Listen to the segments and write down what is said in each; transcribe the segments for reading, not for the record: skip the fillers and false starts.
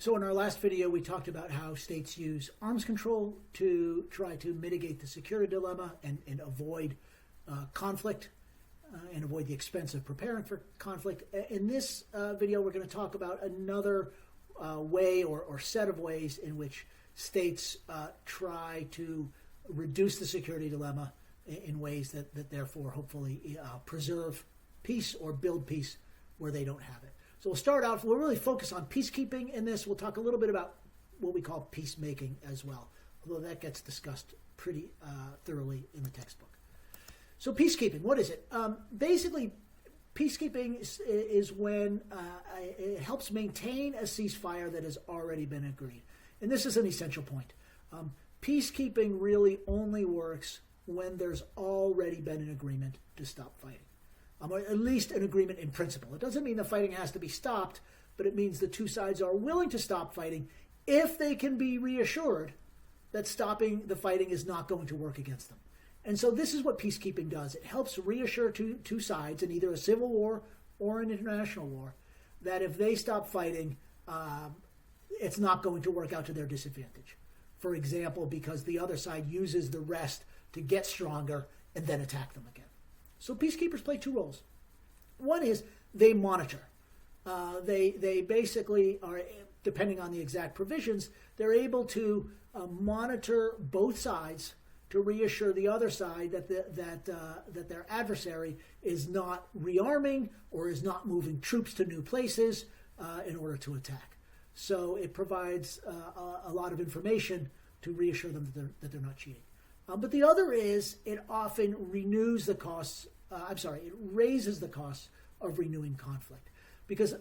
So in our last video, we talked about how states use arms control to try to mitigate the security dilemma and avoid conflict and avoid the expense of preparing for conflict. In this video, we're going to talk about another way or set of ways in which states try to reduce the security dilemma in ways that therefore hopefully preserve peace or build peace where they don't have it. So we'll start out, we'll really focus on peacekeeping in this. We'll talk a little bit about what we call peacemaking as well, although that gets discussed pretty thoroughly in the textbook. So peacekeeping, what is it? Basically, peacekeeping is when it helps maintain a ceasefire that has already been agreed. And this is an essential point. Peacekeeping really only works when there's already been an agreement to stop fighting. Or at least an agreement in principle. It doesn't mean the fighting has to be stopped, but it means the two sides are willing to stop fighting if they can be reassured that stopping the fighting is not going to work against them. And so this is what peacekeeping does. It helps reassure two sides in either a civil war or an international war that if they stop fighting, it's not going to work out to their disadvantage. For example, because the other side uses the rest to get stronger and then attack them again. So peacekeepers play two roles. One is they monitor. They basically are, depending on the exact provisions, they're able to monitor both sides to reassure the other side that their adversary is not rearming or is not moving troops to new places in order to attack. So it provides a lot of information to reassure them that they're not cheating. But the other is it often renews the costs. It raises the costs of renewing conflict, because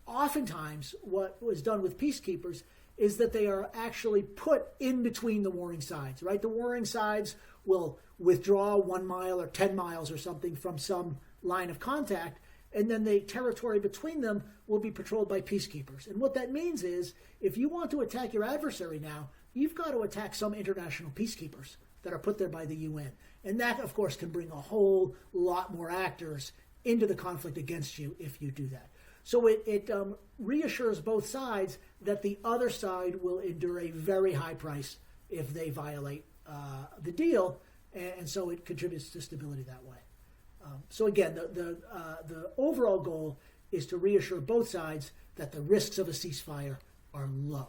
oftentimes what was done with peacekeepers is that they are actually put in between the warring sides. Right, the warring sides will withdraw 1 mile or 10 miles or something from some line of contact, and then the territory between them will be patrolled by peacekeepers. And what that means is, if you want to attack your adversary now, you've got to attack some international peacekeepers that are put there by the UN. And that, of course, can bring a whole lot more actors into the conflict against you if you do that. So it reassures both sides that the other side will endure a very high price if they violate the deal, and so it contributes to stability that way. So again, the overall goal is to reassure both sides that the risks of a ceasefire are low.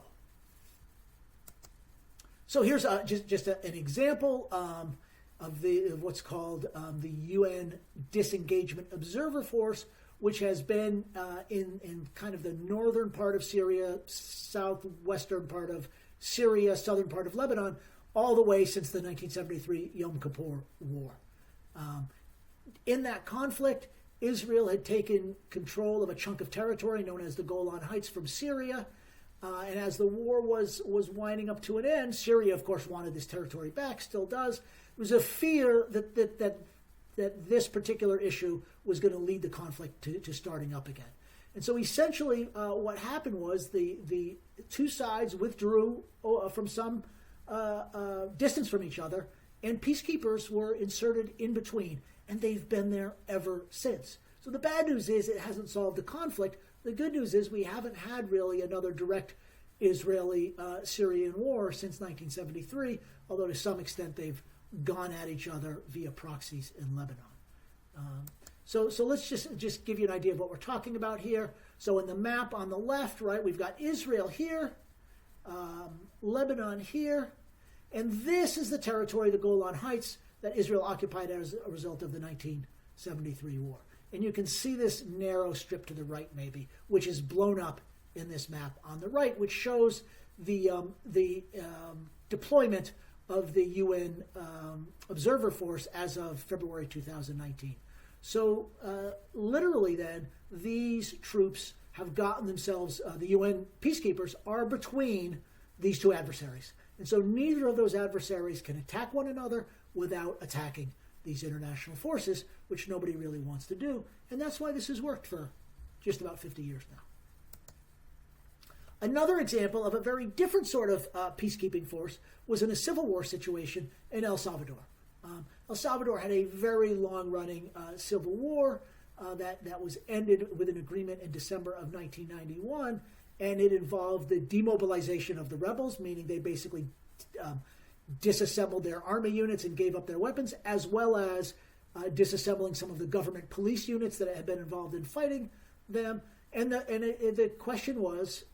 So here's just an example of what's called the UN Disengagement Observer Force, which has been in kind of the northern part of Syria, southwestern part of Syria, southern part of Lebanon, all the way since the 1973 Yom Kippur War. In that conflict, Israel had taken control of a chunk of territory known as the Golan Heights from Syria. And as the war was winding up to an end, Syria, of course, wanted this territory back, still does. There was a fear that this particular issue was going to lead the conflict to starting up again. And so essentially what happened was the two sides withdrew from some distance from each other, and peacekeepers were inserted in between, and they've been there ever since. So the bad news is it hasn't solved the conflict. The good news is we haven't had really another direct Israeli-Syrian war since 1973, although to some extent they've gone at each other via proxies in Lebanon. So let's just give you an idea of what we're talking about here. So in the map on the left, right, we've got Israel here, Lebanon here, and this is the territory, the Golan Heights, that Israel occupied as a result of the 1973 war. And you can see this narrow strip to the right, maybe, which is blown up in this map on the right, which shows the deployment of the UN Observer Force as of February 2019. So literally then, these troops have gotten themselves, the UN peacekeepers are between these two adversaries. And so neither of those adversaries can attack one another without attacking these international forces, which nobody really wants to do. And that's why this has worked for just about 50 years now. Another example of a very different sort of peacekeeping force was in a civil war situation in El Salvador. El Salvador had a very long-running civil war that was ended with an agreement in December of 1991. and it involved the demobilization of the rebels, meaning they basically disassembled their army units and gave up their weapons, as well as disassembling some of the government police units that had been involved in fighting them. And the question was,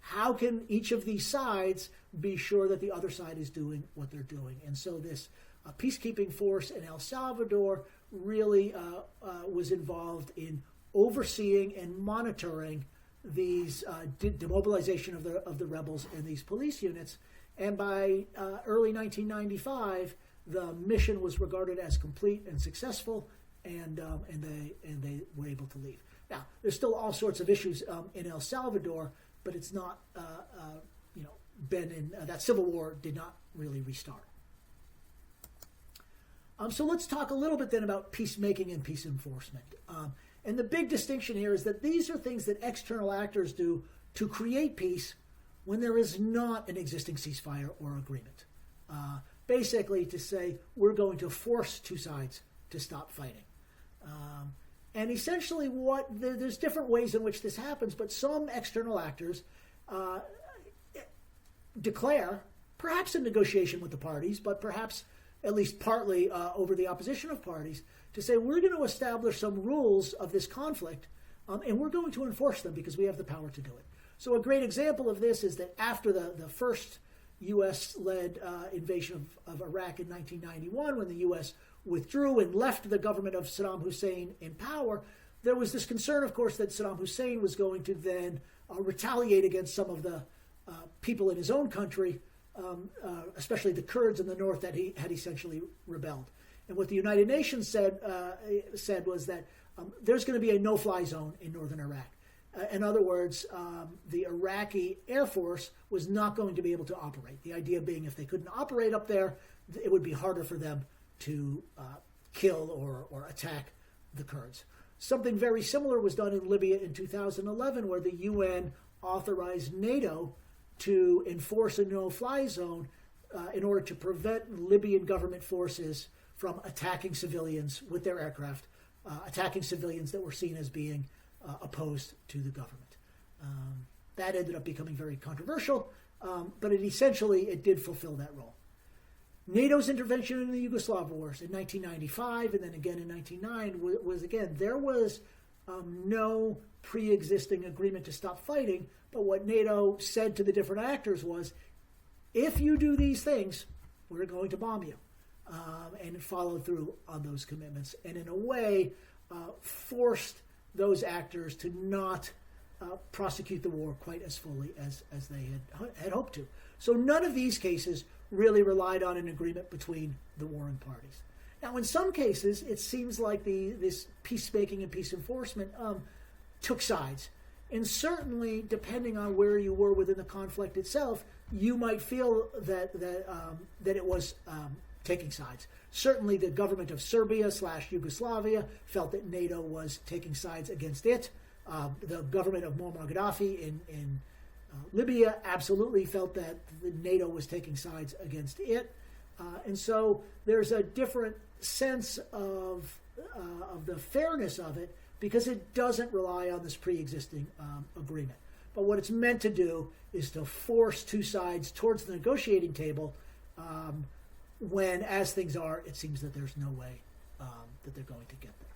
how can each of these sides be sure that the other side is doing what they're doing? And so this peacekeeping force in El Salvador really was involved in overseeing and monitoring these demobilization of the rebels and these police units. And by early 1995, the mission was regarded as complete and successful, and they were able to leave. Now, there's still all sorts of issues in El Salvador, but it's not been in that civil war did not really restart. So let's talk a little bit then about peacemaking and peace enforcement. And the big distinction here is that these are things that external actors do to create peace when there is not an existing ceasefire or agreement. Basically to say, we're going to force two sides to stop fighting. And essentially there's different ways in which this happens, but some external actors declare, perhaps in negotiation with the parties, but perhaps at least partly over the opposition of parties, to say we're going to establish some rules of this conflict, and we're going to enforce them because we have the power to do it. So a great example of this is that after the first U.S.-led invasion of Iraq in 1991, when the U.S. withdrew and left the government of Saddam Hussein in power, there was this concern, of course, that Saddam Hussein was going to then retaliate against some of the people in his own country, especially the Kurds in the north that he had essentially rebelled. And what the United Nations said was that there's going to be a no-fly zone in northern Iraq. In other words, the Iraqi Air Force was not going to be able to operate. The idea being if they couldn't operate up there, it would be harder for them to kill or attack the Kurds. Something very similar was done in Libya in 2011, where the UN authorized NATO to enforce a no-fly zone in order to prevent Libyan government forces from attacking civilians with their aircraft, attacking civilians that were seen as being opposed to the government. That ended up becoming very controversial, but it did fulfill that role. NATO's intervention in the Yugoslav wars in 1995 and then again in 1999 was there was no pre-existing agreement to stop fighting, but what NATO said to the different actors was, if you do these things, we're going to bomb you. And it followed through on those commitments, and in a way forced those actors to not prosecute the war quite as fully as they had hoped to. So none of these cases really relied on an agreement between the warring parties. Now, in some cases, it seems like this peacemaking and peace enforcement took sides. And certainly, depending on where you were within the conflict itself, you might feel that it was taking sides. Certainly, the government of Serbia/Yugoslavia felt that NATO was taking sides against it. The government of Muammar Gaddafi in Libya absolutely felt that NATO was taking sides against it. And so there's a different sense of the fairness of it because it doesn't rely on this pre-existing agreement. But what it's meant to do is to force two sides towards the negotiating table when, as things are, it seems that there's no way that they're going to get there.